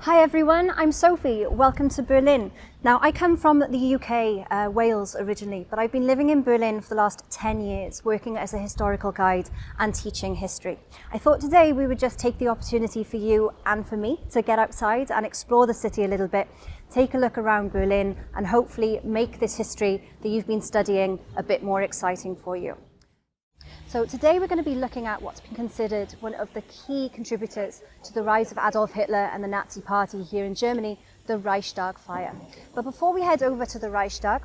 Hi everyone, I'm Sophie. Welcome to Berlin. Now I come from the UK, Wales originally, but I've been living in Berlin for the last 10 years, working as a historical guide and teaching history. I thought today we would just take the opportunity for you and for me to get outside and explore the city a little bit, take a look around Berlin and hopefully make this history that you've been studying a bit more exciting for you. So today we're going to be looking at what's been considered one of the key contributors to the rise of Adolf Hitler and the Nazi Party here in Germany, the Reichstag fire. But before we head over to the Reichstag,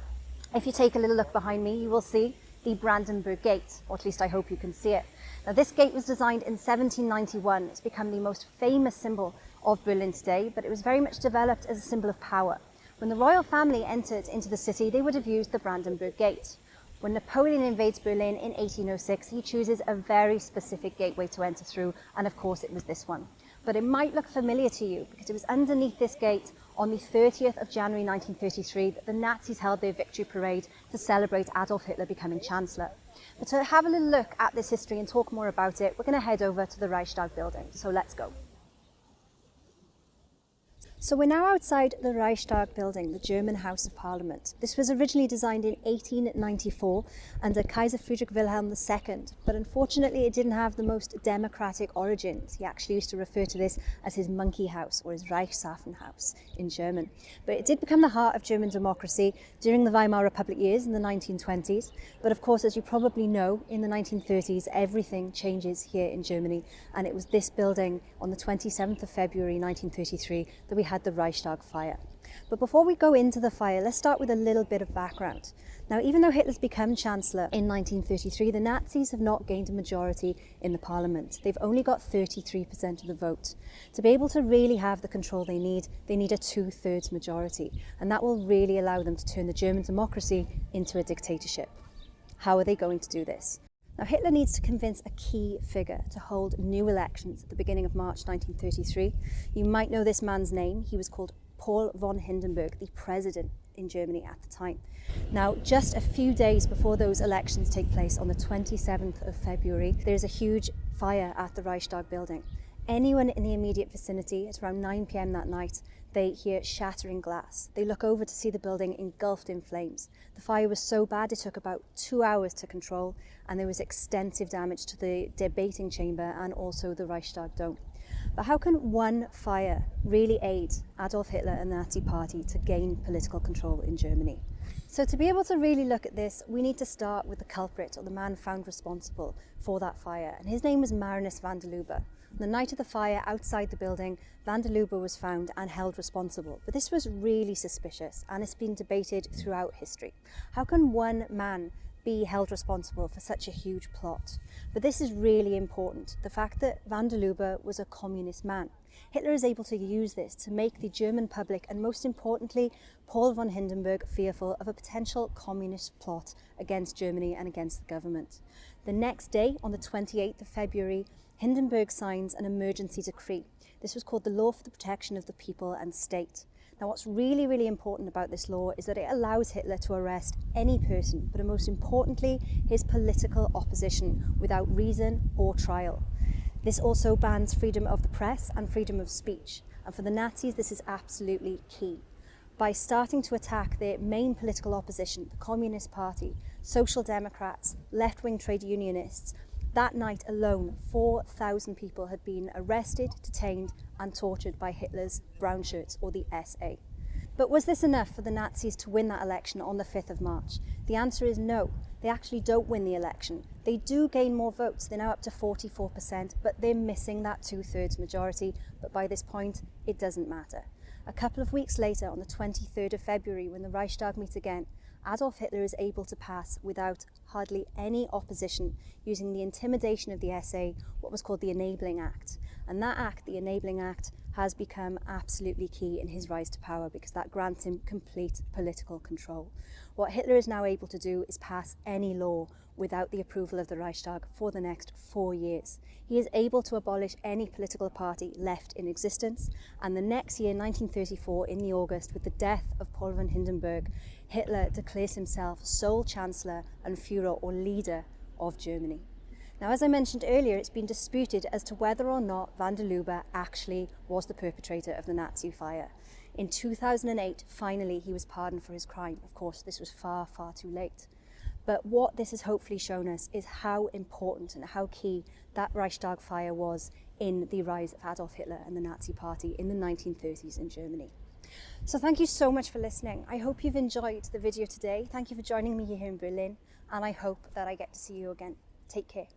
if you take a little look behind me, you will see the Brandenburg Gate, or at least I hope you can see it. Now this gate was designed in 1791. It's become the most famous symbol of Berlin today, but it was very much developed as a symbol of power. When the royal family entered into the city, they would have used the Brandenburg Gate. When Napoleon invades Berlin in 1806, he chooses a very specific gateway to enter through, and of course it was this one. But it might look familiar to you because it was underneath this gate on the 30th of January 1933 that the Nazis held their victory parade to celebrate Adolf Hitler becoming Chancellor. But to have a little look at this history and talk more about it, we're going to head over to the Reichstag building, so let's go. So we're now outside the Reichstag building, the German House of Parliament. This was originally designed in 1894 under Kaiser Friedrich Wilhelm II, but unfortunately it didn't have the most democratic origins. He actually used to refer to this as his monkey house, or his Reichshafenhaus in German. But it did become the heart of German democracy during the Weimar Republic years in the 1920s. But of course, as you probably know, in the 1930s, everything changes here in Germany. And it was this building on the 27th of February 1933 that we had the Reichstag fire. But before we go into the fire, let's start with a little bit of background. Now, even though Hitler's become Chancellor in 1933, the Nazis have not gained a majority in the parliament. They've only got 33% of the vote. To be able to really have the control they need a 2/3 majority, and that will really allow them to turn the German democracy into a dictatorship. How are they going to do this? Now, Hitler needs to convince a key figure to hold new elections at the beginning of March 1933. You might know this man's name. He was called Paul von Hindenburg, the president in Germany at the time. Now, just a few days before those elections take place on the 27th of February, there's a huge fire at the Reichstag building. Anyone in the immediate vicinity at around 9 p.m. that night, they hear shattering glass. They look over to see the building engulfed in flames. The fire was so bad it took about 2 hours to control, and there was extensive damage to the debating chamber and also the Reichstag dome. But how can one fire really aid Adolf Hitler and the Nazi Party to gain political control in Germany? So to be able to really look at this, we need to start with the culprit, or the man found responsible for that fire. And his name was Marinus van der Lubbe. On the night of the fire, outside the building, van der Lubbe was found and held responsible. But this was really suspicious, and it's been debated throughout history. How can one man be held responsible for such a huge plot? But this is really important, the fact that van der Lubbe was a communist man. Hitler is able to use this to make the German public, and most importantly, Paul von Hindenburg, fearful of a potential communist plot against Germany and against the government. The next day, on the 28th of February, Hindenburg signs an emergency decree. This was called the Law for the Protection of the People and State. Now, what's really important about this law is that it allows Hitler to arrest any person, but most importantly, his political opposition, without reason or trial. This also bans freedom of the press and freedom of speech. And for the Nazis, this is absolutely key. By starting to attack their main political opposition, the Communist Party, Social Democrats, left-wing trade unionists, that night alone, 4,000 people had been arrested, detained and tortured by Hitler's brown shirts, or the SA. But was this enough for the Nazis to win that election on the 5th of March? The answer is no. They actually don't win the election. They do gain more votes. They're now up to 44%, but they're missing that 2/3 majority. But by this point, it doesn't matter. A couple of weeks later, on the 23rd of February, when the Reichstag meet again, Adolf Hitler is able to pass without hardly any opposition, using the intimidation of the SA, what was called the Enabling Act. And that act, the Enabling Act, has become absolutely key in his rise to power because that grants him complete political control. What Hitler is now able to do is pass any law without the approval of the Reichstag for the next 4 years. He is able to abolish any political party left in existence, and the next year, 1934, in the August, with the death of Paul von Hindenburg, Hitler declares himself sole Chancellor and Führer, or leader, of Germany. Now, as I mentioned earlier, it's been disputed as to whether or not van der Lubbe actually was the perpetrator of the Nazi fire. In 2008, finally, he was pardoned for his crime. Of course, this was far, far too late. But what this has hopefully shown us is how important and how key that Reichstag fire was in the rise of Adolf Hitler and the Nazi Party in the 1930s in Germany. So thank you so much for listening. I hope you've enjoyed the video today. Thank you for joining me here in Berlin, and I hope that I get to see you again. Take care.